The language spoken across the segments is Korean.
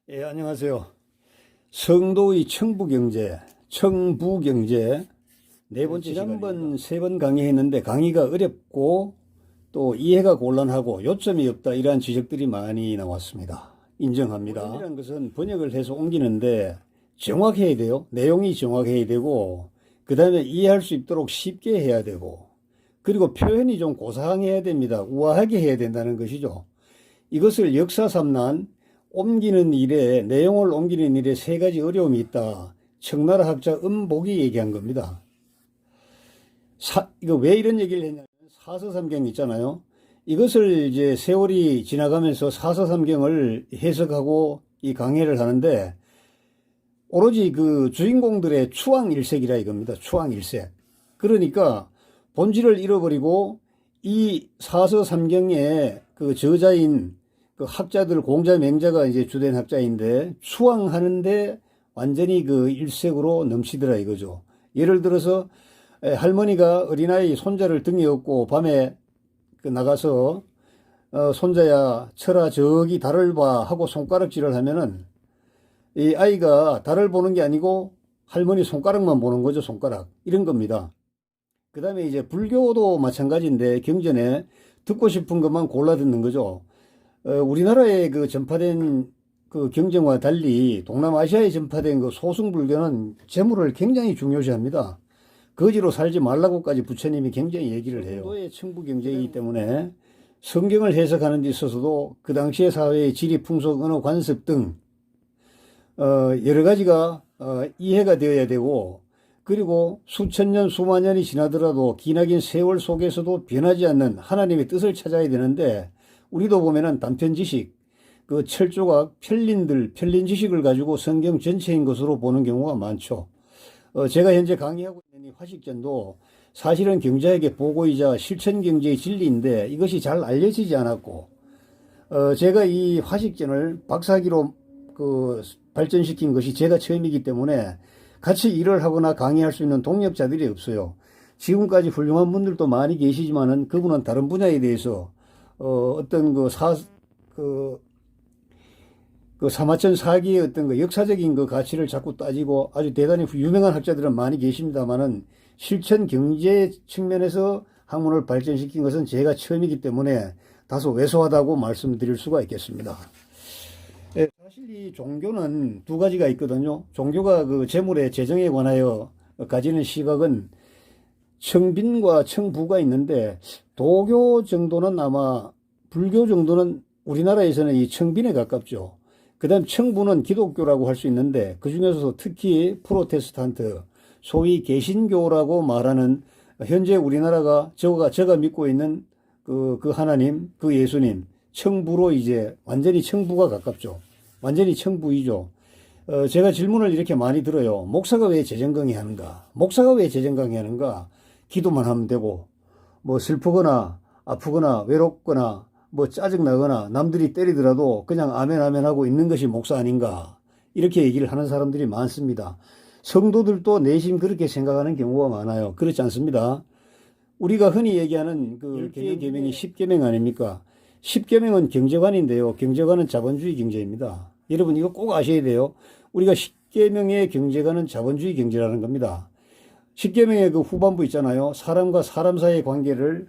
예, 안녕하세요. 성도의 청부경제, 청부경제 네 번째 지난번 세 번 강의했는데 강의가 어렵고 또 이해가 곤란하고 요점이 없다 이러한 지적들이 많이 나왔습니다. 인정합니다. 번역이라는 것은 번역을 해서 옮기는데 정확해야 돼요. 내용이 정확해야 되고 그 다음에 이해할 수 있도록 쉽게 해야 되고 그리고 표현이 좀 고상해야 됩니다. 우아하게 해야 된다는 것이죠. 이것을 역사삼란 옮기는 일에 내용을 옮기는 일에 세 가지 어려움이 있다. 청나라 학자 음복이 얘기한 겁니다. 이거 왜 이런 얘기를 했냐면 사서삼경 있잖아요. 이것을 이제 세월이 지나가면서 사서삼경을 해석하고 이 강해를 하는데 오로지 그 주인공들의 추왕일색이라 이겁니다. 추왕일색. 그러니까 본질을 잃어버리고 이 사서삼경의 그 저자인 그 학자들 공자 맹자가 이제 주된 학자인데 추앙하는데 완전히 그 일색으로 넘치더라 이거죠. 예를 들어서 할머니가 어린아이 손자를 등에 업고 밤에 그 나가서 손자야 쳐라 저기 달을 봐 하고 손가락질을 하면은 이 아이가 달을 보는 게 아니고 할머니 손가락만 보는 거죠. 손가락 이런 겁니다. 그 다음에 이제 불교도 마찬가지인데 경전에 듣고 싶은 것만 골라 듣는 거죠. 우리나라에 그 전파된 그 경전과 달리 동남아시아에 전파된 그 소승불교는 재물을 굉장히 중요시합니다. 거지로 살지 말라고까지 부처님이 굉장히 얘기를 해요. 성도의 청부경제이기 때문에 성경을 해석하는 데 있어서도 그 당시의 사회의 지리, 풍속, 언어, 관습 등 여러 가지가 이해가 되어야 되고 그리고 수천 년, 수만 년이 지나더라도 기나긴 세월 속에서도 변하지 않는 하나님의 뜻을 찾아야 되는데 우리도 보면은 단편 지식, 그 철조각, 편린 지식을 가지고 성경 전체인 것으로 보는 경우가 많죠. 제가 현재 강의하고 있는 이 화식전도 사실은 경자에게 보고이자 실천 경제의 진리인데 이것이 잘 알려지지 않았고, 제가 이 화식전을 박사학위로 그 발전시킨 것이 제가 처음이기 때문에 같이 일을 하거나 강의할 수 있는 동력자들이 없어요. 지금까지 훌륭한 분들도 많이 계시지만은 그분은 다른 분야에 대해서 어떤 사마천 사기의 어떤 그 역사적인 그 가치를 자꾸 따지고 아주 대단히 유명한 학자들은 많이 계십니다만은 실천 경제 측면에서 학문을 발전시킨 것은 제가 처음이기 때문에 다소 왜소하다고 말씀드릴 수가 있겠습니다. 예, 사실 이 종교는 두 가지가 있거든요. 종교가 그 재물의 재정에 관하여 가지는 시각은 청빈과 청부가 있는데 도교 정도는 아마 불교 정도는 우리나라에서는 이 청빈에 가깝죠. 그 다음 청부는 기독교라고 할 수 있는데 그 중에서도 특히 프로테스탄트 소위 개신교라고 말하는 현재 우리나라가 제가 믿고 있는 그 하나님 그 예수님 청부로 이제 완전히 청부가 가깝죠. 완전히 청부이죠. 제가 질문을 이렇게 많이 들어요. 목사가 왜 재정강의 하는가? 목사가 왜 재정강의 하는가? 기도만 하면 되고 뭐 슬프거나 아프거나 외롭거나 뭐 짜증나거나 남들이 때리더라도 그냥 아멘 아멘 하고 있는 것이 목사 아닌가 이렇게 얘기를 하는 사람들이 많습니다. 성도들도 내심 그렇게 생각하는 경우가 많아요. 그렇지 않습니다. 우리가 흔히 얘기하는 그 10개의 계명이 10계명 아닙니까? 10계명은 경제관인데요. 경제관은 자본주의 경제입니다. 여러분 이거 꼭 아셔야 돼요. 우리가 10계명의 경제관은 자본주의 경제라는 겁니다. 10계명의 그 후반부 있잖아요. 사람과 사람 사이의 관계를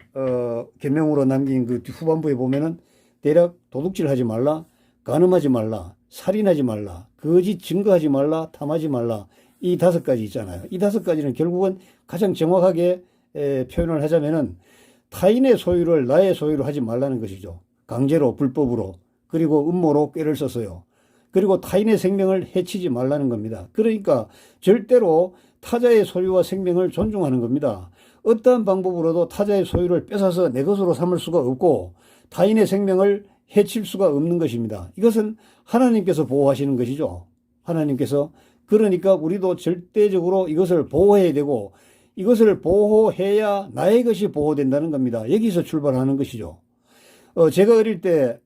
계명으로 남긴 그 후반부에 보면은 대략 도둑질 하지 말라, 간음하지 말라, 살인하지 말라, 거짓 증거하지 말라, 탐하지 말라. 이 5가지 있잖아요. 이 5가지는 결국은 가장 정확하게 표현을 하자면은 타인의 소유를 나의 소유로 하지 말라는 것이죠. 강제로 불법으로 그리고 음모로 꾀를 써서요. 그리고 타인의 생명을 해치지 말라는 겁니다. 그러니까 절대로 타자의 소유와 생명을 존중하는 겁니다. 어떠한 방법으로도 타자의 소유를 뺏어서 내 것으로 삼을 수가 없고 타인의 생명을 해칠 수가 없는 것입니다. 이것은 하나님께서 보호하시는 것이죠. 하나님께서. 그러니까 우리도 절대적으로 이것을 보호해야 되고 이것을 보호해야 나의 것이 보호된다는 겁니다. 여기서 출발하는 것이죠. 제가 어릴 때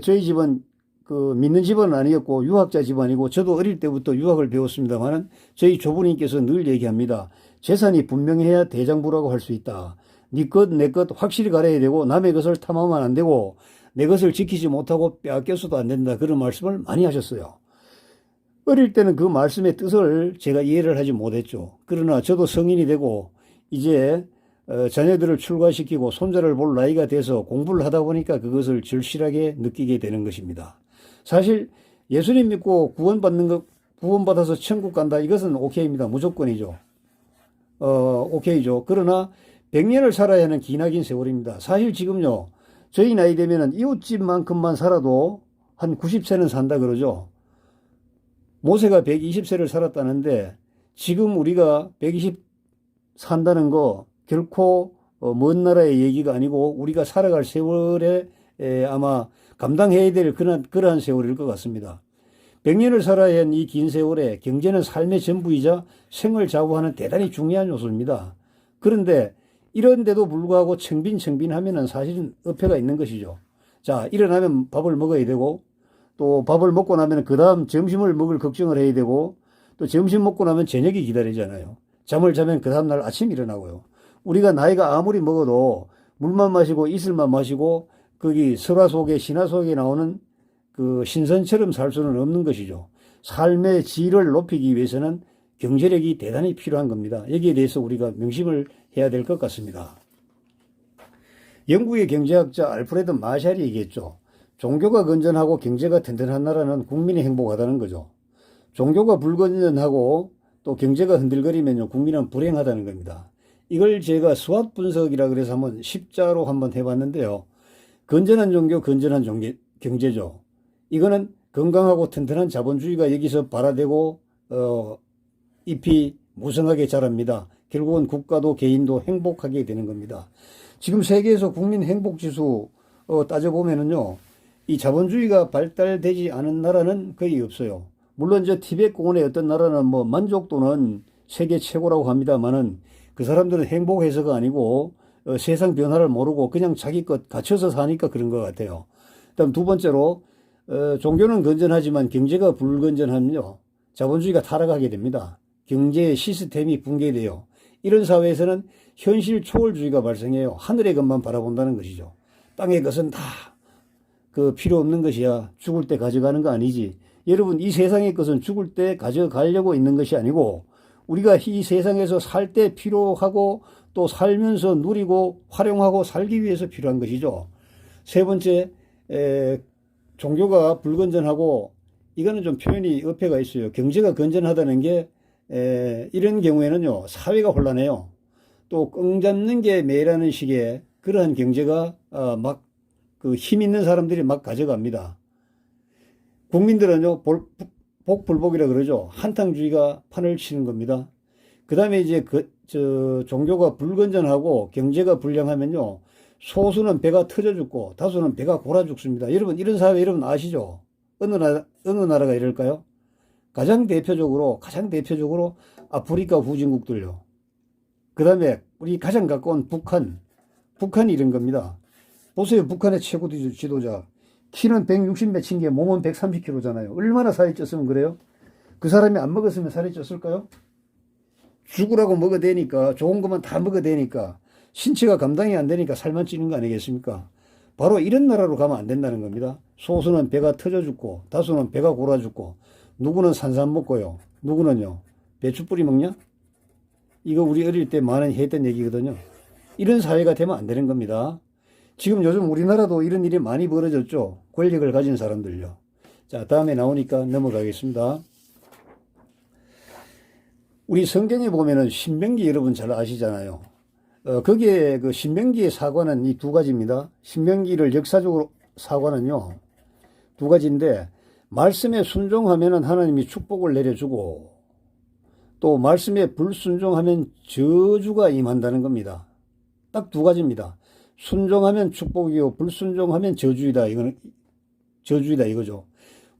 저희 집은 그 믿는 집안은 아니었고 유학자 집안이고 저도 어릴 때부터 유학을 배웠습니다만은 저희 조부님께서 늘 얘기합니다. 재산이 분명해야 대장부라고 할 수 있다. 네 것, 내 것 확실히 가려야 되고 남의 것을 탐하면 안 되고 내 것을 지키지 못하고 빼앗겨서도 안 된다. 그런 말씀을 많이 하셨어요. 어릴 때는 그 말씀의 뜻을 제가 이해를 하지 못했죠. 그러나 저도 성인이 되고 이제 자녀들을 출가시키고 손자를 볼 나이가 돼서 공부를 하다 보니까 그것을 절실하게 느끼게 되는 것입니다. 사실 예수님 믿고 구원받는 것, 구원받아서 천국 간다. 이것은 오케이입니다. 무조건이죠. 오케이죠. 그러나 100년을 살아야 하는 기나긴 세월입니다. 사실 지금요, 저희 나이 되면은 이웃집만큼만 살아도 한 90세는 산다 그러죠. 모세가 120세를 살았다는데 지금 우리가 120 산다는 거 결코 먼 나라의 얘기가 아니고 우리가 살아갈 세월에 아마 감당해야 될 그러한 세월일 것 같습니다. 100년을 살아야 하는 이 긴 세월에 경제는 삶의 전부이자 생을 좌우하는 대단히 중요한 요소입니다. 그런데 이런데도 불구하고 청빈청빈하면은 사실은 어폐가 있는 것이죠. 자, 일어나면 밥을 먹어야 되고 또 밥을 먹고 나면 그 다음 점심을 먹을 걱정을 해야 되고 또 점심 먹고 나면 저녁이 기다리잖아요. 잠을 자면 그 다음 날 아침 일어나고요. 우리가 나이가 아무리 먹어도 물만 마시고 이슬만 마시고 거기 설화 속에 신화 속에 나오는 그 신선처럼 살 수는 없는 것이죠. 삶의 질을 높이기 위해서는 경제력이 대단히 필요한 겁니다. 여기에 대해서 우리가 명심을 해야 될 것 같습니다. 영국의 경제학자 알프레드 마샬이 얘기했죠. 종교가 건전하고 경제가 튼튼한 나라는 국민이 행복하다는 거죠. 종교가 불건전하고 또 경제가 흔들거리면요, 국민은 불행하다는 겁니다. 이걸 제가 수학 분석이라 그래서 한번 십자로 한번 해봤는데요. 건전한 종교, 건전한 경제죠. 이거는 건강하고 튼튼한 자본주의가 여기서 발화되고 잎이 무성하게 자랍니다. 결국은 국가도 개인도 행복하게 되는 겁니다. 지금 세계에서 국민 행복지수 따져보면은요, 이 자본주의가 발달되지 않은 나라는 거의 없어요. 물론 저 티베트 공원의 어떤 나라는 뭐 만족도는 세계 최고라고 합니다만은 그 사람들은 행복해서가 아니고 세상 변화를 모르고 그냥 자기 것 갖춰서 사니까 그런 것 같아요. 그다음 두 번째로 종교는 건전하지만 경제가 불건전하면요, 자본주의가 타락하게 됩니다. 경제 시스템이 붕괴돼요. 이런 사회에서는 현실 초월주의가 발생해요. 하늘의 것만 바라본다는 것이죠. 땅의 것은 다 그 필요 없는 것이야. 죽을 때 가져가는 거 아니지. 여러분, 이 세상의 것은 죽을 때 가져가려고 있는 것이 아니고 우리가 이 세상에서 살 때 필요하고 또 살면서 누리고 활용하고 살기 위해서 필요한 것이죠. 세 번째, 종교가 불건전하고 이거는 좀 표현이 어폐가 있어요. 경제가 건전하다는 게 이런 경우에는요, 사회가 혼란해요. 또 羹 잡는 게 매라는 식의 그러한 경제가 막 그 힘 있는 사람들이 막 가져갑니다. 국민들은요, 복불복이라 그러죠. 한탕주의가 판을 치는 겁니다. 그 다음에 이제 종교가 불건전하고 경제가 불량하면요, 소수는 배가 터져 죽고 다수는 배가 골아 죽습니다. 여러분, 이런 사회 여러분 아시죠? 어느 나라가 이럴까요? 가장 대표적으로 아프리카 후진국들요. 그 다음에 우리 가장 가까운 북한이 이런 겁니다. 보세요. 북한의 최고 지도자. 키는 160 몇인 게 몸은 130kg잖아요. 얼마나 살이 쪘으면 그래요? 그 사람이 안 먹었으면 살이 쪘을까요? 죽으라고 먹어대니까, 좋은 것만 다 먹어대니까, 신체가 감당이 안 되니까 살만 찌는 거 아니겠습니까? 바로 이런 나라로 가면 안 된다는 겁니다. 소수는 배가 터져 죽고, 다수는 배가 골아 죽고, 누구는 산삼 먹고요. 누구는요, 배추 뿌리 먹냐? 이거 우리 어릴 때 많이 했던 얘기거든요. 이런 사회가 되면 안 되는 겁니다. 지금 요즘 우리나라도 이런 일이 많이 벌어졌죠. 권력을 가진 사람들요. 자, 다음에 나오니까 넘어가겠습니다. 우리 성경에 보면은 신명기 여러분 잘 아시잖아요. 거기에 그 신명기의 사과는 이 두 가지입니다. 신명기를 역사적으로 사과는요, 두 가지인데, 말씀에 순종하면은 하나님이 축복을 내려주고, 또 말씀에 불순종하면 저주가 임한다는 겁니다. 딱 두 가지입니다. 순종하면 축복이요, 불순종하면 저주이다. 이거는 저주이다 이거죠.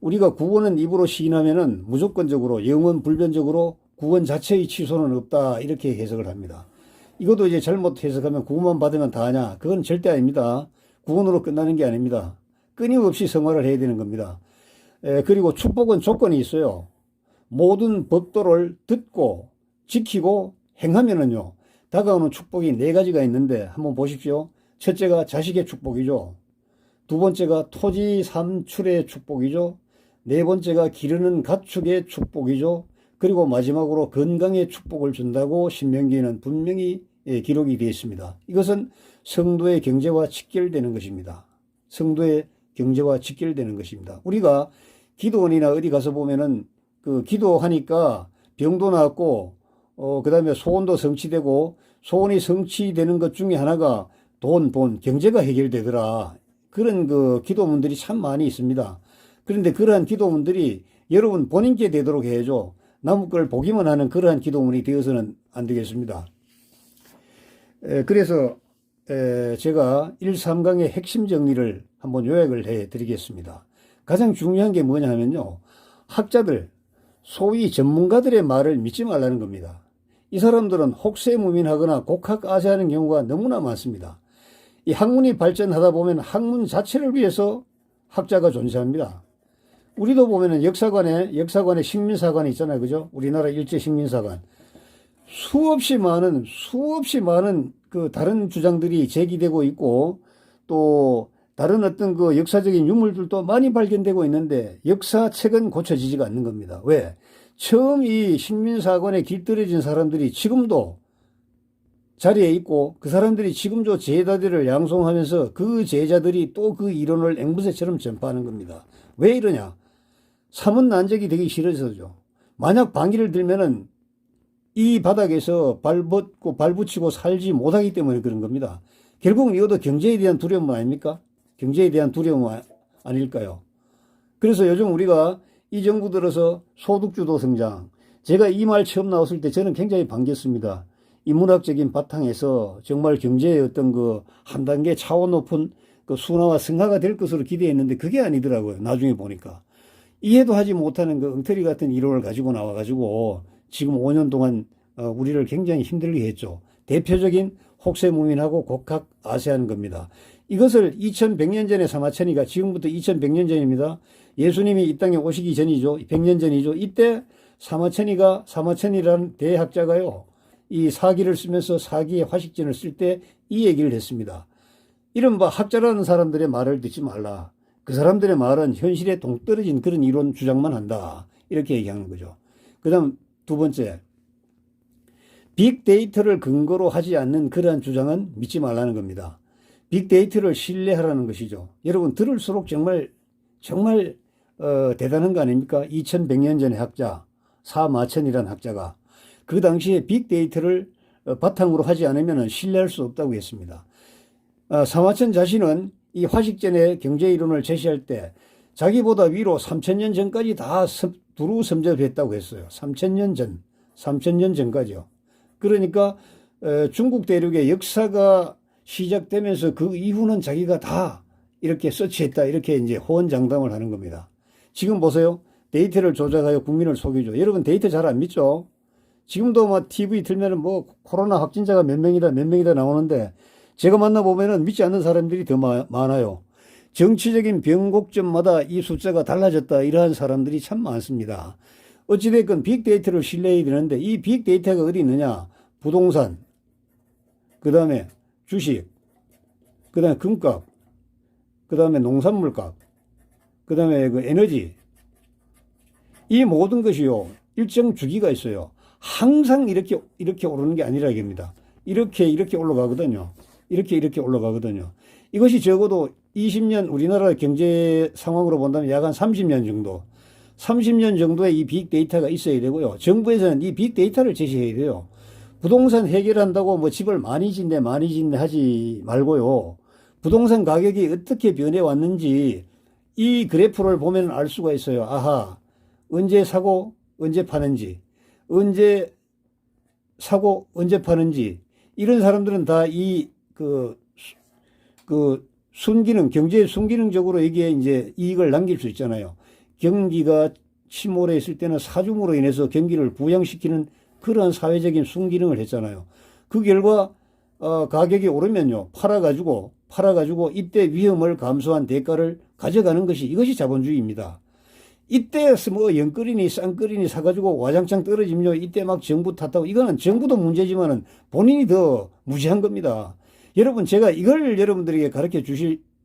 우리가 구원은 입으로 시인하면은 무조건적으로 영원 불변적으로 구원 자체의 취소는 없다, 이렇게 해석을 합니다. 이것도 이제 잘못 해석하면 구원만 받으면 다하냐? 그건 절대 아닙니다. 구원으로 끝나는 게 아닙니다. 끊임없이 생활을 해야 되는 겁니다. 그리고 축복은 조건이 있어요. 모든 법도를 듣고 지키고 행하면은요, 다가오는 축복이 네 가지가 있는데 한번 보십시오. 첫째가 자식의 축복이죠. 두 번째가 토지 산출의 축복이죠. 네 번째가 기르는 가축의 축복이죠. 그리고 마지막으로 건강의 축복을 준다고 신명기에는 분명히 기록이 되어 있습니다. 이것은 성도의 경제와 직결되는 것입니다. 성도의 경제와 직결되는 것입니다. 우리가 기도원이나 어디 가서 보면은 그 기도하니까 병도 낫고 그 다음에 소원도 성취되고, 소원이 성취되는 것 중에 하나가 돈, 경제가 해결되더라. 그런 그 기도문들이 참 많이 있습니다. 그런데 그러한 기도문들이 여러분 본인께 되도록 해야죠. 남의 걸 보기만 하는 그러한 기도문이 되어서는 안 되겠습니다. 그래서 제가 1, 3강의 핵심 정리를 한번 요약을 해 드리겠습니다. 가장 중요한 게 뭐냐 하면요. 학자들, 소위 전문가들의 말을 믿지 말라는 겁니다. 이 사람들은 혹세무민하거나 곡학아세하는 경우가 너무나 많습니다. 이 학문이 발전하다 보면 학문 자체를 위해서 학자가 존재합니다. 우리도 보면은 역사관에 식민사관이 있잖아요. 그죠? 우리나라 일제 식민사관. 수없이 많은 그 다른 주장들이 제기되고 있고, 또 다른 어떤 그 역사적인 유물들도 많이 발견되고 있는데 역사책은 고쳐지지가 않는 겁니다. 왜? 처음 이 식민사관에 길들여진 사람들이 지금도 자리에 있고, 그 사람들이 지금도 제자들을 양성하면서 그 제자들이 또 그 이론을 앵무새처럼 전파하는 겁니다. 왜 이러냐? 사문난적이 되기 싫어서죠. 만약 방귀를 들면은 이 바닥에서 발붙이고 살지 못하기 때문에 그런 겁니다. 결국은 이것도 경제에 대한 두려움 아닙니까? 경제에 대한 두려움 아닐까요? 그래서 요즘 우리가 이 정부 들어서 소득주도 성장, 제가 이 말 처음 나왔을 때 저는 굉장히 반겼습니다. 인문학적인 바탕에서 정말 경제의 어떤 그 한 단계 차원 높은 그 순화와 승화가 될 것으로 기대했는데 그게 아니더라고요. 나중에 보니까. 이해도 하지 못하는 그 엉터리 같은 이론을 가지고 나와가지고 지금 5년 동안 우리를 굉장히 힘들게 했죠. 대표적인 혹세무민하고 곡학아세하는 겁니다. 이것을 2100년 전에 사마천이가, 지금부터 2100년 전입니다. 예수님이 이 땅에 오시기 전이죠. 100년 전이죠. 이때 사마천이라는 대학자가요, 이 사기를 쓰면서 사기의 화식전을 쓸 때 이 얘기를 했습니다. 이른바 학자라는 사람들의 말을 듣지 말라. 그 사람들의 말은 현실에 동떨어진 그런 이론 주장만 한다. 이렇게 얘기하는 거죠. 그 다음 두 번째, 빅데이터를 근거로 하지 않는 그러한 주장은 믿지 말라는 겁니다. 빅데이터를 신뢰하라는 것이죠. 여러분 들을수록 정말 대단한 거 아닙니까? 2100년 전의 학자 사마천이라는 학자가 그 당시에 빅데이터를 바탕으로 하지 않으면 신뢰할 수 없다고 했습니다. 사마천 자신은 이 화식전의 경제이론을 제시할 때 자기보다 위로 3000년 전까지 다 두루 섬접했다고 했어요. 3000년 전까지요. 그러니까 중국 대륙의 역사가 시작되면서 그 이후는 자기가 다 이렇게 서치했다, 이렇게 이제 호언장담을 하는 겁니다. 지금 보세요. 데이터를 조작하여 국민을 속이죠. 여러분 데이터 잘 안 믿죠? 지금도 막 TV 틀면은 뭐 코로나 확진자가 몇 명이다 나오는데 제가 만나보면은 믿지 않는 사람들이 더 많아요. 정치적인 변곡점마다 이 숫자가 달라졌다, 이러한 사람들이 참 많습니다. 어찌됐건 빅데이터를 신뢰해야 되는데 이 빅데이터가 어디 있느냐? 부동산, 그 다음에 주식, 그 다음에 금값, 그 다음에 농산물값, 그 다음에 그 에너지, 이 모든 것이요 일정 주기가 있어요. 항상 이렇게 오르는 게 아니라 이겁니다. 이렇게 올라가거든요. 이렇게 올라가거든요. 이것이 적어도 20년 우리나라 경제 상황으로 본다면 약 한 30년 정도의 이 빅데이터가 있어야 되고요. 정부에서는 이 빅데이터를 제시해야 돼요. 부동산 해결한다고 뭐 집을 많이 짓네 하지 말고요. 부동산 가격이 어떻게 변해 왔는지 이 그래프를 보면 알 수가 있어요. 아하, 언제 사고 언제 파는지, 언제 사고 언제 파는지, 이런 사람들은 다 이 순기능, 경제의 순기능적으로 여기에 이제 이익을 남길 수 있잖아요. 경기가 침몰해 있을 때는 사중으로 인해서 경기를 부양시키는 그러한 사회적인 순기능을 했잖아요. 그 결과 가격이 오르면요, 팔아가지고 이때 위험을 감수한 대가를 가져가는 것이, 이것이 자본주의입니다. 이때 뭐 연끌이니 쌍끌이니 사가지고 와장창 떨어지면요. 이때 막 정부 탓하고 이거는 정부도 문제지만은 본인이 더 무지한 겁니다. 여러분 제가 이걸 여러분들에게 가르쳐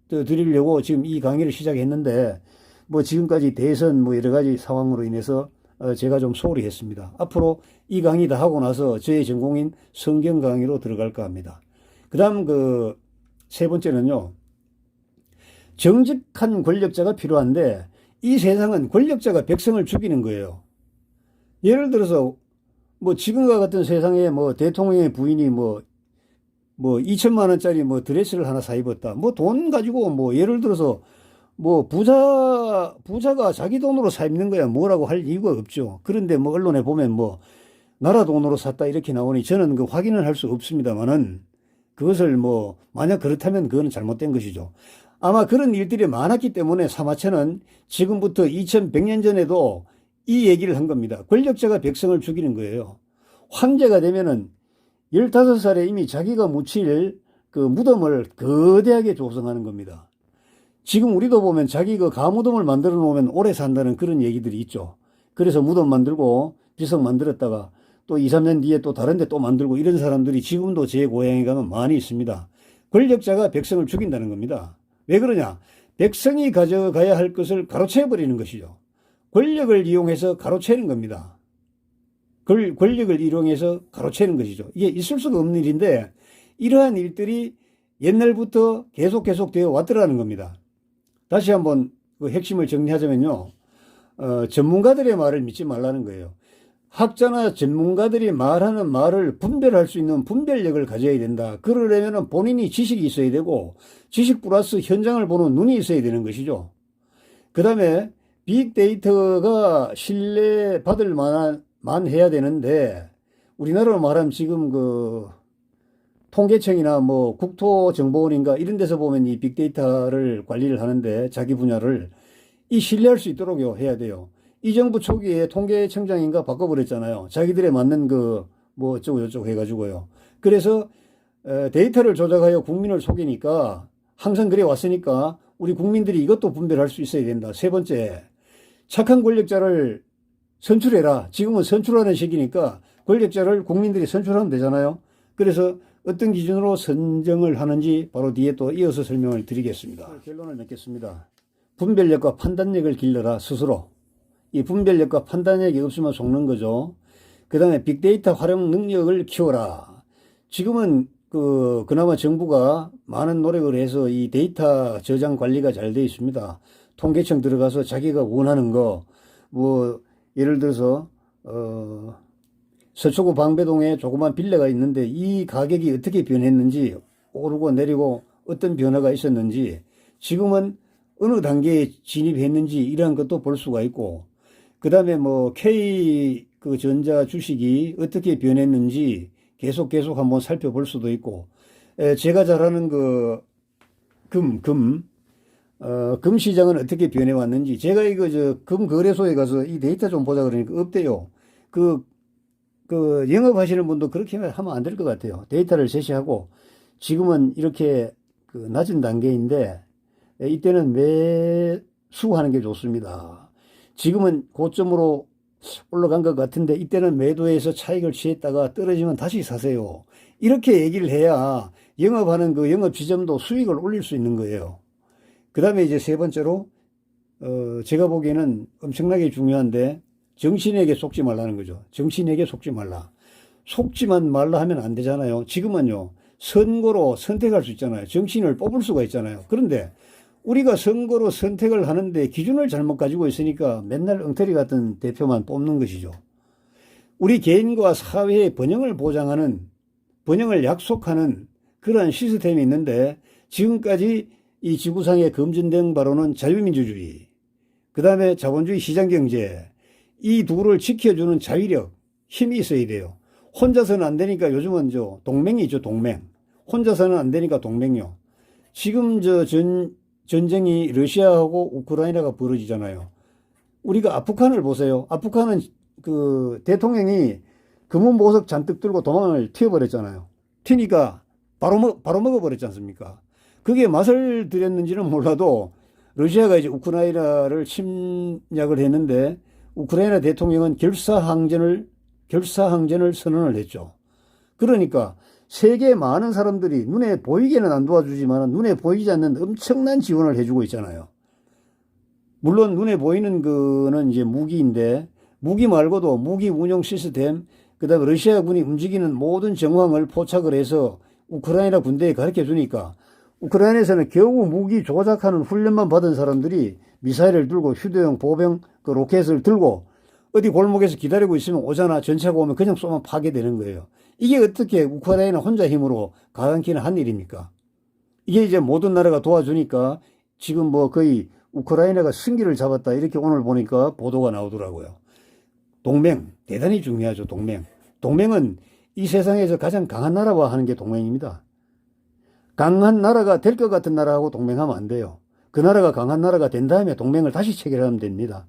드리려고 지금 이 강의를 시작했는데 뭐 지금까지 대선 뭐 여러 가지 상황으로 인해서 제가 좀 소홀히 했습니다. 앞으로 이 강의 다 하고 나서 저의 전공인 성경 강의로 들어갈까 합니다. 그 다음 세 번째는요. 정직한 권력자가 필요한데 이 세상은 권력자가 백성을 죽이는 거예요. 예를 들어서 뭐 지금과 같은 세상에 뭐 대통령의 부인이 뭐 2천만 원짜리 뭐 드레스를 하나 사 입었다. 뭐 돈 가지고 뭐 예를 들어서 뭐 부자가 자기 돈으로 사 입는 거야 뭐라고 할 이유가 없죠. 그런데 뭐 언론에 보면 뭐 나라 돈으로 샀다 이렇게 나오니 저는 그 확인을 할 수 없습니다만은 그것을 뭐 만약 그렇다면 그거는 잘못된 것이죠. 아마 그런 일들이 많았기 때문에 사마천은 지금부터 2100년 전에도 이 얘기를 한 겁니다. 권력자가 백성을 죽이는 거예요. 황제가 되면은 15살에 이미 자기가 묻힐 그 무덤을 거대하게 조성하는 겁니다. 지금 우리도 보면 자기 그 가무덤을 만들어 놓으면 오래 산다는 그런 얘기들이 있죠. 그래서 무덤 만들고 비석 만들었다가 또 2, 3년 뒤에 또 다른 데 또 만들고 이런 사람들이 지금도 제 고향에 가면 많이 있습니다. 권력자가 백성을 죽인다는 겁니다. 왜 그러냐? 백성이 가져가야 할 것을 가로채버리는 것이죠. 권력을 이용해서 가로채는 겁니다. 권력을 이용해서 가로채는 것이죠. 이게 있을 수가 없는 일인데 이러한 일들이 옛날부터 계속 되어 왔더라는 겁니다. 다시 한번 그 핵심을 정리하자면요. 전문가들의 말을 믿지 말라는 거예요. 학자나 전문가들이 말하는 말을 분별할 수 있는 분별력을 가져야 된다. 그러려면 본인이 지식이 있어야 되고 지식 플러스 현장을 보는 눈이 있어야 되는 것이죠. 그 다음에 빅데이터가 신뢰받을 만한 해야 되는데 우리나라로 말하면 지금 그 통계청이나 뭐 국토정보원인가 이런 데서 보면 이 빅데이터를 관리를 하는데 자기 분야를 이 신뢰할 수 있도록 해야 돼요. 이 정부 초기에 통계청장인가 바꿔버렸잖아요. 자기들에 맞는 그 뭐 어쩌고 저쩌고 해가지고요. 그래서 데이터를 조작하여 국민을 속이니까 항상 그래 왔으니까 우리 국민들이 이것도 분별할 수 있어야 된다. 세 번째, 착한 권력자를 선출해라. 지금은 선출하는 시기니까 권력자를 국민들이 선출하면 되잖아요. 그래서 어떤 기준으로 선정을 하는지 바로 뒤에 또 이어서 설명을 드리겠습니다. 결론을 맺겠습니다. 분별력과 판단력을 길러라 스스로. 이 분별력과 판단력이 없으면 속는 거죠. 그 다음에 빅데이터 활용 능력을 키워라. 지금은 그나마 정부가 많은 노력을 해서 이 데이터 저장 관리가 잘 되어 있습니다. 통계청 들어가서 자기가 원하는 거, 뭐, 예를 들어서, 서초구 방배동에 조그만 빌라가 있는데 이 가격이 어떻게 변했는지, 오르고 내리고 어떤 변화가 있었는지, 지금은 어느 단계에 진입했는지 이러한 것도 볼 수가 있고, 그 다음에 뭐 K 그 전자 주식이 어떻게 변했는지 계속 한번 살펴볼 수도 있고, 제가 잘 아는 그 금 시장은 어떻게 변해왔는지, 제가 이거 금 거래소에 가서 이 데이터 좀 보자 그러니까 없대요. 그 영업하시는 분도 그렇게 하면 안 될 것 같아요. 데이터를 제시하고, 지금은 이렇게 그 낮은 단계인데, 이때는 매수하는 게 좋습니다. 지금은 고점으로 올라간 것 같은데 이때는 매도해서 차익을 취했다가 떨어지면 다시 사세요. 이렇게 얘기를 해야 영업하는 그 영업 지점도 수익을 올릴 수 있는 거예요. 그 다음에 이제 세 번째로 제가 보기에는 엄청나게 중요한데 정신에게 속지 말라는 거죠. 정신에게 속지 말라. 속지만 말라 하면 안 되잖아요. 지금은요 선거로 선택할 수 있잖아요. 정신을 뽑을 수가 있잖아요. 그런데 우리가 선거로 선택을 하는데 기준을 잘못 가지고 있으니까 맨날 엉터리 같은 대표만 뽑는 것이죠. 우리 개인과 사회의 번영을 보장하는, 번영을 약속하는 그러한 시스템이 있는데 지금까지 이 지구상에 검증된 바로는 자유민주주의, 그 다음에 자본주의 시장경제, 이 둘을 지켜주는 자위력, 힘이 있어야 돼요. 혼자서는 안 되니까 요즘은 동맹이 있죠, 동맹. 혼자서는 안 되니까 동맹요. 지금 전쟁이 러시아하고 우크라이나가 벌어지잖아요. 우리가 아프간을 보세요. 아프간은 그 대통령이 금은 보석 잔뜩 들고 도망을 튀어버렸잖아요. 튀니까 바로 먹어버렸지 않습니까? 그게 맛을 들였는지는 몰라도 러시아가 이제 우크라이나를 침략을 했는데 우크라이나 대통령은 결사항전을 선언을 했죠. 그러니까 세계 많은 사람들이 눈에 보이게는 안 도와주지만 눈에 보이지 않는 엄청난 지원을 해주고 있잖아요. 물론 눈에 보이는 거는 이제 무기인데 무기 말고도 무기 운용 시스템, 그다음에 러시아군이 움직이는 모든 정황을 포착을 해서 우크라이나 군대에 가르쳐 주니까 우크라이나에서는 겨우 무기 조작하는 훈련만 받은 사람들이 미사일을 들고 휴대용 보병 그 로켓을 들고 어디 골목에서 기다리고 있으면 오잖아. 전차가 오면 그냥 쏘면 파괴되는 거예요. 이게 어떻게 우크라이나 혼자 힘으로 가당키는 한 일입니까? 이게 이제 모든 나라가 도와주니까 지금 뭐 거의 우크라이나가 승기를 잡았다 이렇게 오늘 보니까 보도가 나오더라고요. 동맹 대단히 중요하죠. 동맹은 이 세상에서 가장 강한 나라와 하는 게 동맹입니다. 강한 나라가 될 것 같은 나라하고 동맹하면 안 돼요. 그 나라가 강한 나라가 된 다음에 동맹을 다시 체결하면 됩니다.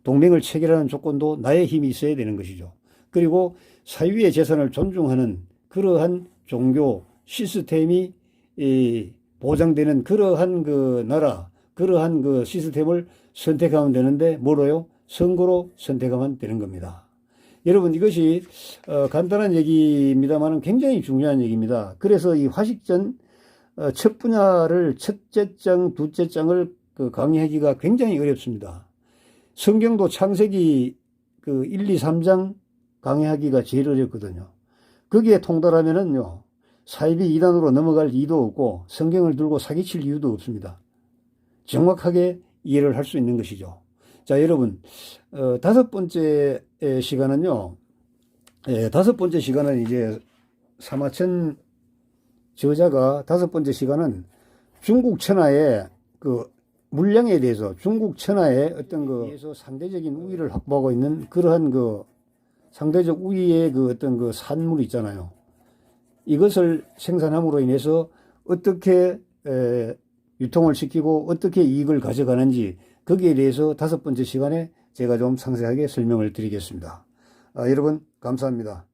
동맹을 체결하는 조건도 나의 힘이 있어야 되는 것이죠. 그리고 사유의 재산을 존중하는 그러한 종교 시스템이 보장되는 그러한 그 나라, 그러한 그 시스템을 선택하면 되는데 뭐로요? 선거로 선택하면 되는 겁니다. 여러분 이것이 간단한 얘기입니다만 굉장히 중요한 얘기입니다. 그래서 이 화식전 첫 분야를 첫째 장, 둘째 장을 강의하기가 굉장히 어렵습니다. 성경도 창세기 1, 2, 3장 강의하기가 제일 어렵거든요. 거기에 통달하면은요, 사이비 이단으로 넘어갈 이유도 없고 성경을 들고 사기칠 이유도 없습니다. 정확하게 이해를 할 수 있는 것이죠. 자, 여러분, 다섯 번째 시간은요, 다섯 번째 시간은 이제 사마천 저자가 다섯 번째 시간은 중국 천하의 물량에 대해서 중국 천하의 어떤 에서 상대적인 우위를 확보하고 있는 그러한 상대적 우위의 어떤 산물 있잖아요. 이것을 생산함으로 인해서 어떻게 유통을 시키고 어떻게 이익을 가져가는지 거기에 대해서 다섯 번째 시간에 제가 좀 상세하게 설명을 드리겠습니다. 여러분 감사합니다.